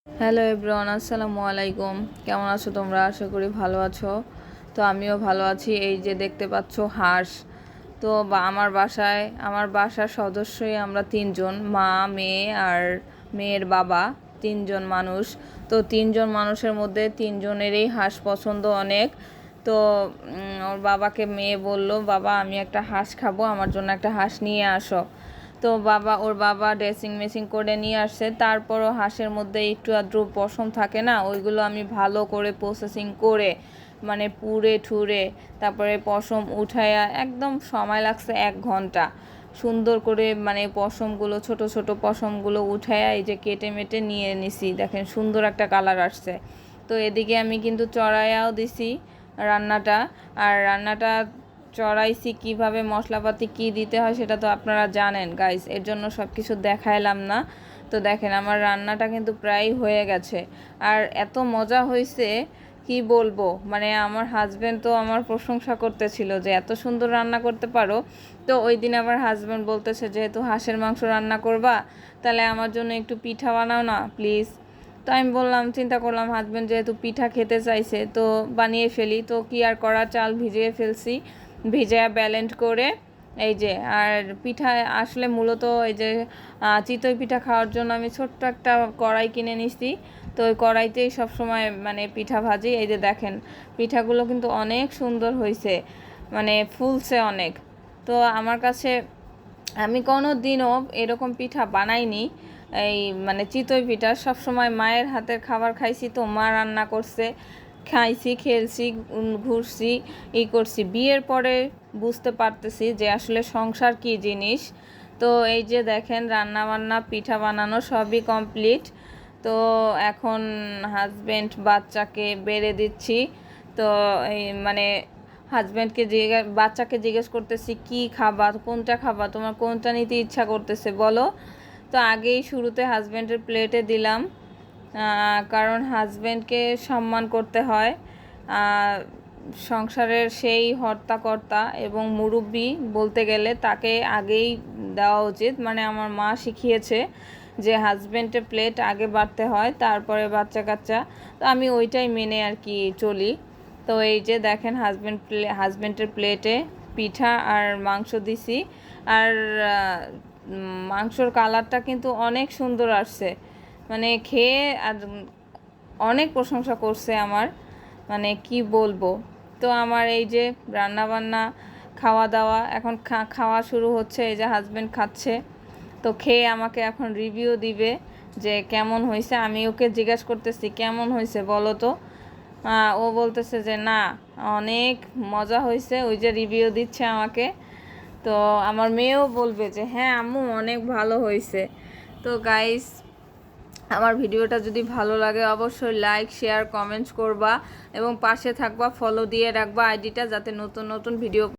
Hello everyone, আসসালামু আলাইকুম। কেমন আছো তোমরা? আশা করি ভালো আছো। তো আমিও ভালো আছি। এই যে দেখতে পাচ্ছ হাঁস। তো আমার বাসার সদস্যই আমরা তিনজন, মা, মেয়ে আর মেয়ের বাবা, তিনজন মানুষ। তো তিনজন মানুষের মধ্যে তিনজনেরই হাঁস পছন্দ অনেক। তো ওর বাবাকে মেয়ে বলল, বাবা আমি একটা হাঁস খাবো, আমার জন্য একটা হাঁস নিয়ে আসো। তো ওর বাবা ড্রেসিং মেশিং করে নিয়ে আসছে। তারপরও হাঁসের মধ্যে একটু আধটু পশম থাকে না, ওইগুলো আমি ভালো করে প্রসেসিং করে মানে পুড়ে ঠুরে তারপরে পশম উঠায়া একদম সময় লাগছে 1 ঘন্টা। সুন্দর করে মানে পশমগুলো, ছোট ছোট পশমগুলো উঠায়া এই যে কেটে মেটে নিয়ে নিছি। দেখেন সুন্দর একটা কালার আসছে। তো এদিকে আমি কিন্তু চড়াইয়াও দিছি রান্নাটা। আর রান্নাটা চড়াইছি কিভাবে, মশলাপাতি কি দিতে হয় সেটা তো আপনারা জানেন গাইস, এর জন্য সব কিছু দেখাইলাম না। তো দেখেন আমার রান্নাটা কিন্তু প্রায় হয়ে গেছে। আর এত মজা হয়েছে কি বলবো, মানে আমার হাজব্যান্ড তো আমার প্রশংসা করতেছিল যে এত সুন্দর রান্না করতে পারো। তো ওই দিন আমার হাজব্যান্ড বলতেছে, যেহেতু হাঁসের মাংস রান্না করবা তাহলে আমার জন্য একটু পিঠা বানাও না প্লিজ। তো আমি বললাম, চিন্তা করলাম হাজব্যান্ড যেহেতু পিঠা খেতে চাইছে তো বানিয়ে ফেলি। তো কি আর করা, চাল ভিজিয়ে ফেলছি, ভিজা ব্যালেন্ড করে এই যে। আর পিঠা আসলে মূলত এই যে চিতই পিঠা খাওয়ার জন্য আমি ছোট্ট একটা কড়াই কিনে নিছি। তো ওই কড়াইতেই সবসময় মানে পিঠা ভাজি। এই যে দেখেন পিঠাগুলো কিন্তু অনেক সুন্দর হয়েছে, মানে ফুলছে অনেক। তো আমার কাছে, আমি কোনো দিনও এরকম পিঠা বানাইনি। এই মানে চিতই পিঠা সবসময় মায়ের হাতের খাবার খাইছি, তো মা রান্না করছে, খাইছি, খেলছি, ঘুরছি, করছি। বিয়ের পরে বুঝতে পারতেছি যে আসলে সংসার কী জিনিস। তো এই যে দেখেন রান্না বান্না পিঠা বানানো সবই কমপ্লিট। তো এখন হাজব্যান্ড বাচ্চাকে বেড়ে দিচ্ছি। তো এই মানে বাচ্চাকে জিজ্ঞেস করতেছি, কি খাবা, কোনটা খাবা, তোমার কোনটা নিতে ইচ্ছা করতেছে বলো। তো আগেই শুরুতে হাজব্যান্ডের প্লেটে দিলাম, কারণ হাজব্যান্ডকে সম্মান করতে হয়। সংসারের সেই হর্তাকর্তা এবং মুরব্বি বলতে গেলে তাকে আগেই দেওয়া উচিত। মানে আমার মা শিখিয়েছে যে হাজব্যান্ডের প্লেট আগে বাড়তে হয়, তারপরে বাচ্চা কাচ্চা। তো আমি ওইটাই মেনে আর কি চলি। তো এই যে দেখেন হাজব্যান্ডের প্লেটে পিঠা আর মাংস দিছি। আর মাংসর কালারটা কিন্তু অনেক সুন্দর আসছে, মানে খেয়ে আর অনেক প্রশংসা করছে আমার, মানে কি বলবো। তো আমার এই যে রান্না বান্না খাওয়া দাওয়া এখন খাওয়া শুরু হচ্ছে। এই যে হাজব্যান্ড খাচ্ছে, তো খেয়ে আমাকে এখন রিভিউ দিবে যে কেমন হয়েছে। আমি ওকে জিজ্ঞাসা করতেছি কেমন হয়েছে বলো তো। ও বলতেছে যে না, অনেক মজা হয়েছে, ওই যে রিভিউ দিচ্ছে আমাকে। তো আমার মেয়েও বলবে যে হ্যাঁ আম্মু অনেক ভালো হয়েছে। তো গাইস, আমার ভিডিওটা যদি ভালো লাগে অবশ্যই লাইক, শেয়ার, কমেন্টস করবা এবং পাশে থাকবা, ফলো দিয়ে রাখবা আইডিটা, যাতে নতুন নতুন ভিডিও